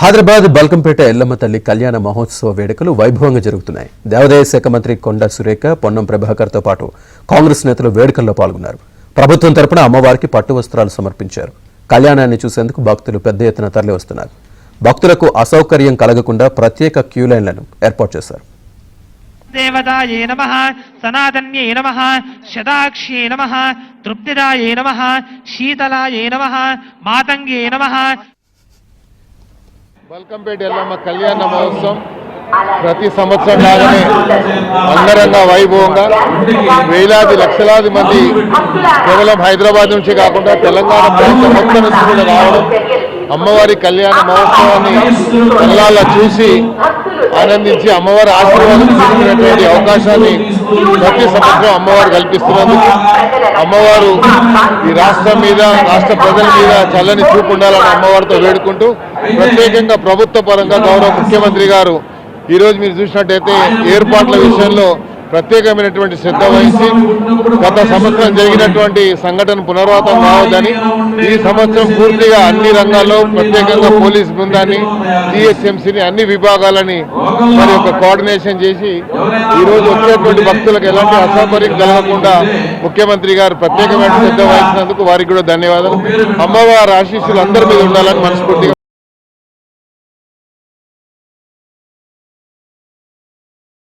హైదరాబాద్ బల్కంపేట ఎల్లమ్మ తల్లి కళ్యాణ మహోత్సవ వేడుకలు వైభవంగా జరుగుతున్నాయి. దేవాదాయ శాఖ మంత్రి కొండ సురేఖ, పొన్నం ప్రభాకర్తో పాటు కాంగ్రెస్ నేతలు వేడుకల్లో పాల్గొన్నారు. ప్రభుత్వం తరపున అమ్మవారికి పట్టు వస్త్రాలు సమర్పించారు. కళ్యాణాన్ని చూసేందుకు భక్తులు పెద్ద ఎత్తున తరలి వస్తున్నారు. భక్తులకు అసౌకర్యం కలగకుండా ప్రత్యేక క్యూ లైన్లను ఏర్పాటు చేశారు. దేవతాయే నమః, సనాతన్యే నమః, శతాక్ష్యే నమః, తృప్తిదాయే నమః, శీతలాయే నమః, మాతంగే నమః. బల్కంపేట ఎల్లమ్మ కళ్యాణ మహోత్సవం ప్రతి సంవత్సరం లాగానే అంగరంగ వైభవంగా వేలాది లక్షలాది మంది కేవలం హైదరాబాద్ నుంచి కాకుండా తెలంగాణ ప్రాంతం మొత్తం నుంచి కూడా రావడం, అమ్మవారి కళ్యాణ మహోత్సవాన్ని కళ్ళాల చూసి ఆనందించి అమ్మవారి ఆశీర్వాదం తీసుకునేటువంటి అవకాశాన్ని ప్రతి సంవత్సరం అమ్మవారు కల్పిస్తున్నందుకు అమ్మవారు ఈ రాష్ట్రం మీద, రాష్ట్ర ప్రజల మీద చల్లని చూపు ఉండాలని అమ్మవారితో వేడుకుంటూ, ప్రత్యేకంగా ప్రభుత్వ పరంగా గౌరవ ముఖ్యమంత్రి గారు ఈరోజు మీరు చూసినట్టయితే ఏర్పాట్ల విషయంలో ప్రత్యేకమైనటువంటి శ్రద్ధ వహించి గత సంవత్సరం జరిగినటువంటి సంఘటన పునరావృతం కావద్దని ఈ సంవత్సరం పూర్తిగా అన్ని రంగాల్లో ప్రత్యేకంగా పోలీస్ బృందాన్ని, జిహెచ్ఎంసీని, అన్ని విభాగాలని మరి ఒక కోఆర్డినేషన్ చేసి ఈరోజు వచ్చేటువంటి భక్తులకు ఎలాంటి అసౌకర్యం కలగకుండా ముఖ్యమంత్రి గారు ప్రత్యేకమైన శ్రద్ధ వహించినందుకు వారికి కూడా ధన్యవాదాలు. అమ్మవారి ఆశీస్సులు అందరి మీద ఉండాలని మనస్ఫూర్తిగా